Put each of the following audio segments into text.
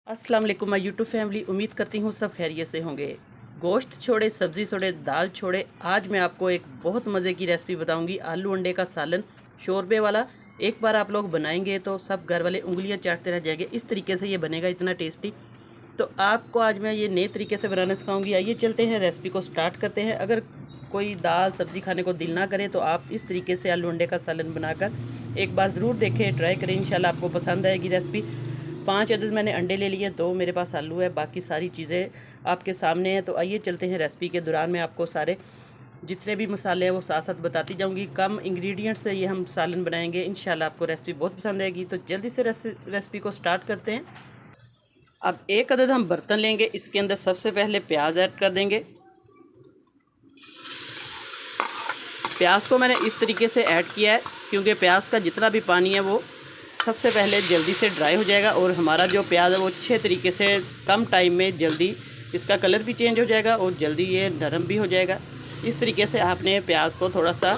अस्सलाम वालेकुम my YouTube family. उम्मीद करती हूँ सब खैरियत से होंगे। गोश्त छोड़े, सब्ज़ी छोड़े, दाल छोड़े, आज मैं आपको एक बहुत मज़े की रेसिपी बताऊंगी। आलू अंडे का सालन शोरबे वाला। एक बार आप लोग बनाएंगे तो सब घर वाले उंगलियां चाटते रह जाएंगे। इस तरीके से ये बनेगा, इतना टेस्टी। तो आपको आज मैं ये नए तरीके से बनाना सिखाऊंगी। आइए चलते हैं, रेसिपी को स्टार्ट करते हैं। अगर कोई दाल सब्ज़ी खाने को दिल ना करे तो आप इस तरीके से आलू अंडे का सालन बनाकर एक बार ज़रूर देखें, ट्राई करें। इंशाल्लाह आपको पसंद आएगी रेसिपी। 5 अदद मैंने अंडे ले लिए, 2 मेरे पास आलू है, बाकी सारी चीज़ें आपके सामने हैं। तो आइए चलते हैं। रेसिपी के दौरान मैं आपको सारे जितने भी मसाले हैं वो साथ साथ बताती जाऊंगी। कम इंग्रेडिएंट्स से ये हम सालन बनाएंगे। इंशाल्लाह आपको रेसिपी बहुत पसंद आएगी। तो जल्दी से रेसिपी को स्टार्ट करते हैं। अब 1 अदद हम बर्तन लेंगे, इसके अंदर सबसे पहले प्याज ऐड कर देंगे। प्याज को मैंने इस तरीके से ऐड किया है क्योंकि प्याज का जितना भी पानी है वो सबसे पहले जल्दी से ड्राई हो जाएगा और हमारा जो प्याज है वो अच्छे तरीके से कम टाइम में जल्दी इसका कलर भी चेंज हो जाएगा और जल्दी ये नरम भी हो जाएगा। इस तरीके से आपने प्याज को थोड़ा सा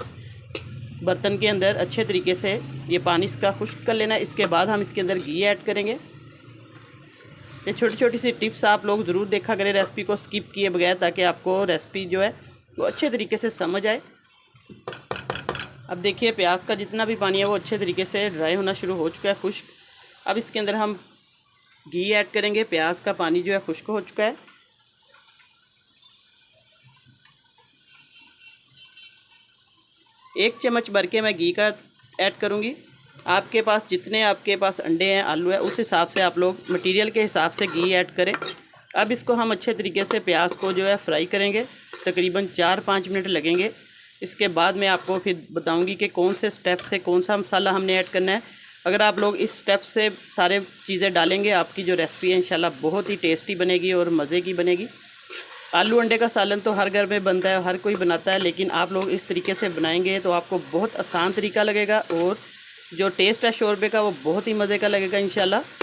बर्तन के अंदर अच्छे तरीके से ये पानी इसका खुश्क कर लेना है। इसके बाद हम इसके अंदर घी ऐड करेंगे। ये छोटी छोटी सी टिप्स आप लोग ज़रूर देखा करें, रेसिपी को स्किप किए बगैर, ताकि आपको रेसिपी जो है वो अच्छे तरीके से समझ आए। अब देखिए प्याज का जितना भी पानी है वो अच्छे तरीके से ड्राई होना शुरू हो चुका है, खुश्क। अब इसके अंदर हम घी ऐड करेंगे। प्याज का पानी जो है खुश्क हो चुका है। एक चम्मच भर के मैं घी का ऐड करूँगी। आपके पास जितने आपके पास अंडे हैं, आलू है, उस हिसाब से आप लोग मटेरियल के हिसाब से घी ऐड करें। अब इसको हम अच्छे तरीके से प्याज को जो है फ्राई करेंगे। तकरीबन 4-5 मिनट लगेंगे। इसके बाद मैं आपको फिर बताऊंगी कि कौन से स्टेप से कौन सा मसाला हमने ऐड करना है। अगर आप लोग इस स्टेप से सारे चीज़ें डालेंगे, आपकी जो रेसिपी है इंशाल्लाह बहुत ही टेस्टी बनेगी और मज़े की बनेगी। आलू अंडे का सालन तो हर घर में बनता है, हर कोई बनाता है, लेकिन आप लोग इस तरीके से बनाएंगे तो आपको बहुत आसान तरीका लगेगा और जो टेस्ट है शोरबे का वो बहुत ही मज़े का लगेगा इंशाल्लाह।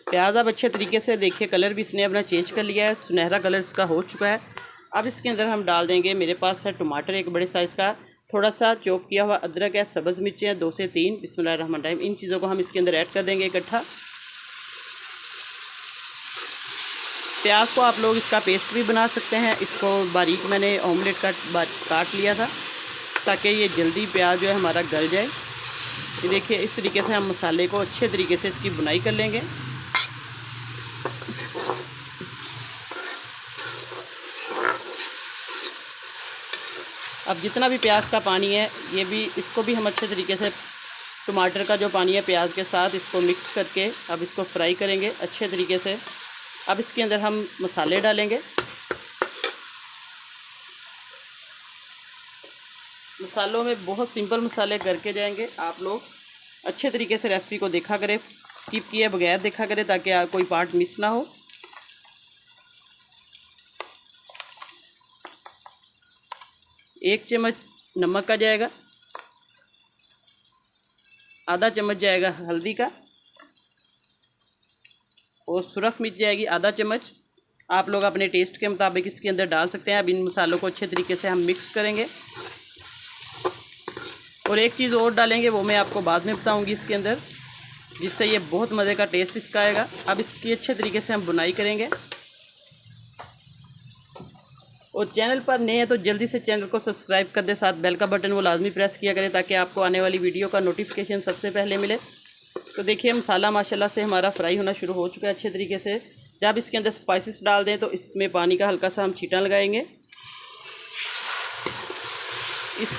प्याज अब अच्छे तरीके से देखिए कलर भी इसने अपना चेंज कर लिया है, सुनहरा कलर इसका हो चुका है। अब इसके अंदर हम डाल देंगे, मेरे पास है टमाटर एक बड़े साइज़ का, थोड़ा सा चॉप किया हुआ अदरक है, सब्ज़ मिर्चें हैं 2 से 3। बिस्मिल्लाहिर्रहमानिर्रहीम। इन चीज़ों को हम इसके अंदर ऐड कर देंगे इकट्ठा। प्याज को आप लोग इसका पेस्ट भी बना सकते हैं। इसको बारीक मैंने ऑमलेट का काट लिया था ताकि ये जल्दी प्याज जो है हमारा गल जाए। ये देखिए इस तरीके से हम मसाले को अच्छे तरीके से इसकी बुनाई कर लेंगे। अब जितना भी प्याज का पानी है ये भी, इसको भी हम अच्छे तरीके से टमाटर का जो पानी है प्याज के साथ इसको मिक्स करके अब इसको फ्राई करेंगे अच्छे तरीके से। अब इसके अंदर हम मसाले डालेंगे। मसालों में बहुत सिंपल मसाले करके जाएंगे। आप लोग अच्छे तरीके से रेसिपी को देखा करें, स्किप किए बगैर देखा करें ताकि कोई पार्ट मिस ना हो। एक चम्मच नमक का जाएगा, आधा चम्मच जाएगा हल्दी का और सुरख मिर्च जाएगी आधा चम्मच। आप लोग अपने टेस्ट के मुताबिक इसके अंदर डाल सकते हैं। अब इन मसालों को अच्छे तरीके से हम मिक्स करेंगे और एक चीज़ और डालेंगे, वो मैं आपको बाद में बताऊंगी इसके अंदर, जिससे ये बहुत मज़े का टेस्ट इसका आएगा। अब इसकी अच्छे तरीके से हम बुनाई करेंगे और चैनल पर नए हैं तो जल्दी से चैनल को सब्सक्राइब कर दे, साथ बेल का बटन वो लाजमी प्रेस किया करें ताकि आपको आने वाली वीडियो का नोटिफिकेशन सबसे पहले मिले। तो देखिए मसाला माशाल्लाह से हमारा फ्राई होना शुरू हो चुका है अच्छे तरीके से। जब इसके अंदर स्पाइसेस डाल दें तो इसमें पानी का हल्का सा हम छींटा लगाएंगे। इस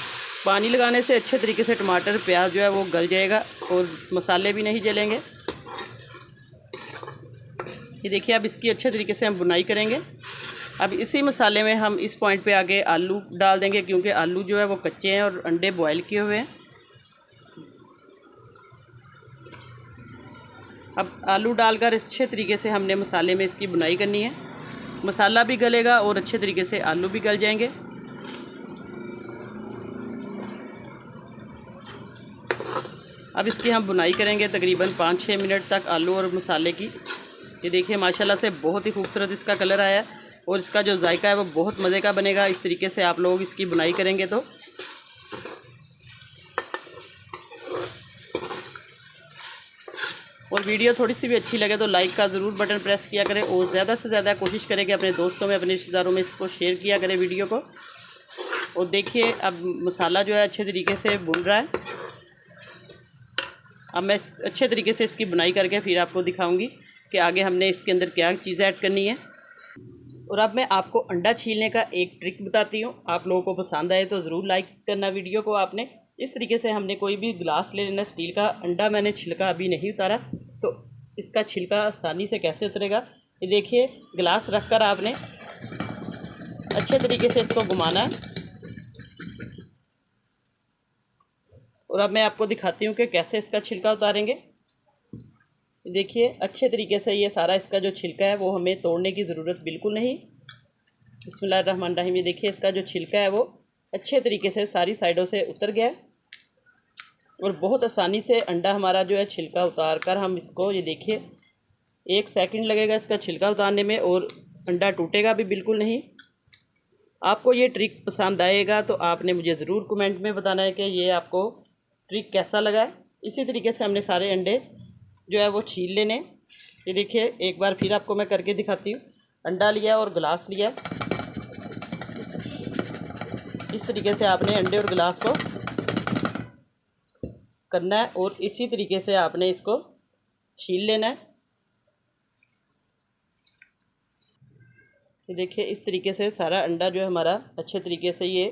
पानी लगाने से अच्छे तरीके से टमाटर प्याज जो है वो गल जाएगा और मसाले भी नहीं जलेंगे। ये देखिए अब इसकी अच्छे तरीके से हम बुनाई करेंगे। अब इसी मसाले में हम इस पॉइंट पे आगे आलू डाल देंगे क्योंकि आलू जो है वो कच्चे हैं और अंडे बॉयल किए हुए हैं। अब आलू डालकर अच्छे तरीके से हमने मसाले में इसकी बुनाई करनी है। मसाला भी गलेगा और अच्छे तरीके से आलू भी गल जाएंगे। अब इसकी हम बुनाई करेंगे तकरीबन 5-6 मिनट तक आलू और मसाले की। ये देखिए माशाल्लाह से बहुत ही खूबसूरत इसका कलर आया है और इसका जो जायका है वो बहुत मज़े का बनेगा। इस तरीके से आप लोग इसकी बुनाई करेंगे तो और वीडियो थोड़ी सी भी अच्छी लगे तो लाइक का ज़रूर बटन प्रेस किया करें और ज़्यादा से ज़्यादा कोशिश करें कि अपने दोस्तों में, अपने रिश्तेदारों में इसको शेयर किया करें वीडियो को। और देखिए अब मसाला जो है अच्छे तरीके से भुन रहा है। अब मैं अच्छे तरीके से इसकी बुनाई करके फिर आपको दिखाऊंगी कि आगे हमने इसके अंदर क्या चीज़ें ऐड करनी है। और अब मैं आपको अंडा छीलने का एक ट्रिक बताती हूँ। आप लोगों को पसंद आए तो ज़रूर लाइक करना वीडियो को। आपने इस तरीके से हमने कोई भी गिलास ले लेना स्टील का। अंडा मैंने छिलका अभी नहीं उतारा, तो इसका छिलका आसानी से कैसे उतरेगा, ये देखिए। गिलास रख कर आपने अच्छे तरीके से इसको घुमाना है। और अब मैं आपको दिखाती हूँ कि कैसे इसका छिलका उतारेंगे। देखिए अच्छे तरीके से ये सारा इसका जो छिलका है वो हमें तोड़ने की ज़रूरत बिल्कुल नहीं। बिस्मिल्लाहिर्रहमानिर्रहीम। ये देखिए इसका जो छिलका है वो अच्छे तरीके से सारी साइडों से उतर गया है। और बहुत आसानी से अंडा हमारा जो है छिलका उतार कर हम इसको, ये देखिए 1 सेकंड लगेगा इसका छिलका उतारने में और अंडा टूटेगा भी बिल्कुल नहीं। आपको ये ट्रिक पसंद आएगा तो आपने मुझे ज़रूर कमेंट में बताना है कि ये आपको ट्रिक कैसा लगा है। इसी तरीके से हमने सारे अंडे जो है वो छील लेने। ये देखिए एक बार फिर आपको मैं करके दिखाती हूँ। अंडा लिया और गिलास लिया, इस तरीके से आपने अंडे और गिलास को करना है और इसी तरीके से आपने इसको छील लेना है। ये देखिए इस तरीके से सारा अंडा जो है हमारा अच्छे तरीके से ये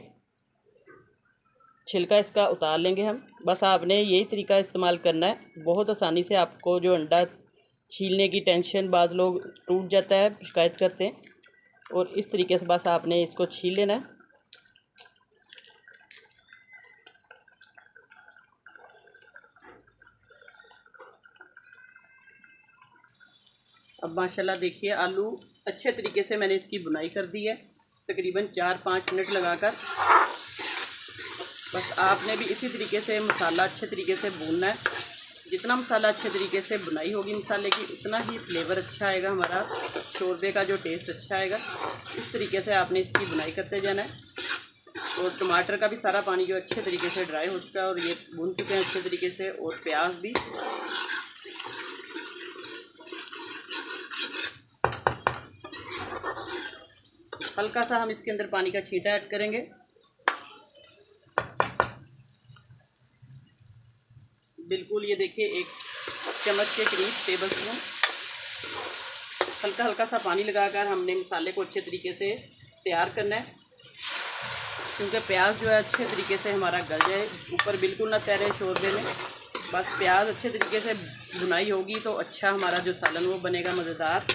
छिलका इसका उतार लेंगे हम। बस आपने यही तरीका इस्तेमाल करना है। बहुत आसानी से आपको जो अंडा छीलने की टेंशन, बाद लोग टूट जाता है, शिकायत करते हैं। और इस तरीके से बस आपने इसको छील लेना है। अब माशाल्लाह देखिए आलू अच्छे तरीके से मैंने इसकी बुनाई कर दी है, तकरीबन 4-5 मिनट लगाकर। बस आपने भी इसी तरीके से मसाला अच्छे तरीके से भूनना है। जितना मसाला अच्छे तरीके से बुनाई होगी मसाले की, उतना ही फ्लेवर अच्छा आएगा, हमारा शोरबे का जो टेस्ट अच्छा आएगा। इस तरीके से आपने इसकी बुनाई करते जाना है। और टमाटर का भी सारा पानी जो अच्छे तरीके से ड्राई हो चुका है और ये भून चुके हैं अच्छे तरीके से। और प्याज भी हल्का सा हम इसके अंदर पानी का छींटा ऐड करेंगे। बिल्कुल ये देखिए 1 चम्मच के करीब, टेबल स्पून। हल्का हल्का सा पानी लगाकर हमने मसाले को अच्छे तरीके से तैयार करना है, क्योंकि प्याज जो है अच्छे तरीके से हमारा गल जाए, ऊपर बिल्कुल ना तैरे शोरबे में। बस प्याज अच्छे तरीके से भुनाई होगी तो अच्छा हमारा जो सालन वो बनेगा मज़ेदार।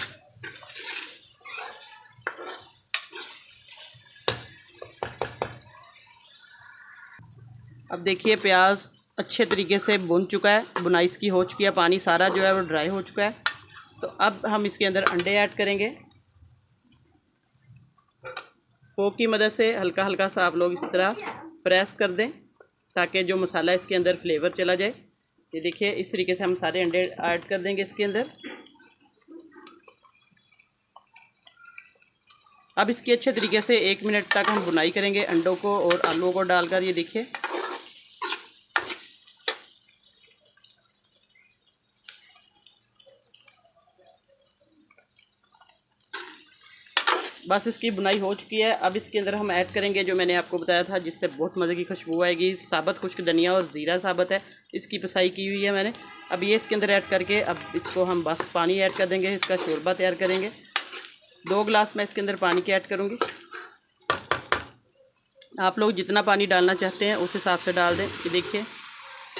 अब देखिए प्याज अच्छे तरीके से भुन चुका है, बुनाई इसकी हो चुकी है, पानी सारा जो है वो ड्राई हो चुका है। तो अब हम इसके अंदर अंडे ऐड करेंगे। फोक की मदद से हल्का हल्का सा आप लोग इस तरह प्रेस कर दें ताकि जो मसाला इसके अंदर फ्लेवर चला जाए। ये देखिए इस तरीके से हम सारे अंडे ऐड कर देंगे इसके अंदर। अब इसकी अच्छे तरीके से 1 मिनट तक हम बुनाई करेंगे अंडों को और आलूओं को डालकर। ये देखिए बस इसकी बुनाई हो चुकी है। अब इसके अंदर हम ऐड करेंगे जो मैंने आपको बताया था, जिससे बहुत मज़े की खुशबू आएगी, साबुत खुश्क धनिया और ज़ीरा साबुत है, इसकी पिसाई की हुई है मैंने। अब ये इसके अंदर ऐड करके अब इसको हम बस पानी ऐड कर देंगे, इसका शोरबा तैयार करेंगे। 2 गिलास मैं इसके अंदर पानी के ऐड करूँगी। आप लोग जितना पानी डालना चाहते हैं उस हिसाब से डाल दें। ये देखिए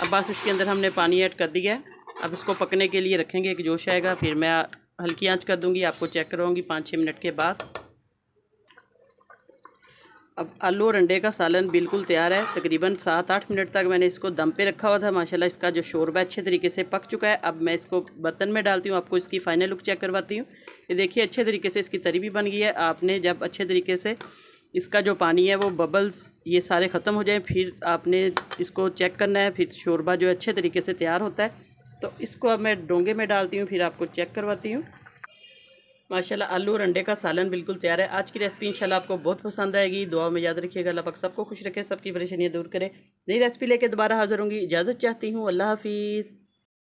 अब बस इसके अंदर हमने पानी ऐड कर दिया है। अब इसको पकने के लिए रखेंगे, एक जोश आएगा, फिर मैं हल्की आंच कर दूंगी, आपको चेक करवाऊंगी 5-6 मिनट के बाद। अब आलू और अंडे का सालन बिल्कुल तैयार है। तकरीबन 7-8 मिनट तक मैंने इसको दम पे रखा हुआ था। माशाल्लाह इसका जो शोरबा अच्छे तरीके से पक चुका है। अब मैं इसको बर्तन में डालती हूँ, आपको इसकी फ़ाइनल लुक चेक करवाती हूँ। ये देखिए अच्छे तरीके से इसकी तरी भी बन गई है। आपने जब अच्छे तरीके से इसका जो पानी है वो बबल्स ये सारे ख़त्म हो जाए, फिर आपने इसको चेक करना है। फिर शोरबा जो अच्छे तरीके से तैयार होता है, तो इसको अब मैं डोंगे में डालती हूँ, फिर आपको चेक करवाती हूँ। माशाल्लाह आलू और अंडे का सालन बिल्कुल तैयार है। आज की रेसिपी इंशाल्लाह आपको बहुत पसंद आएगी। दुआ में याद रखिएगा। अल्लाह पाक सबको खुश रखे, सबकी परेशानियाँ दूर करे। नई रेसिपी लेके दोबारा हाज़िर होंगी। इजाज़त चाहती हूँ। अल्लाह हाफिज़।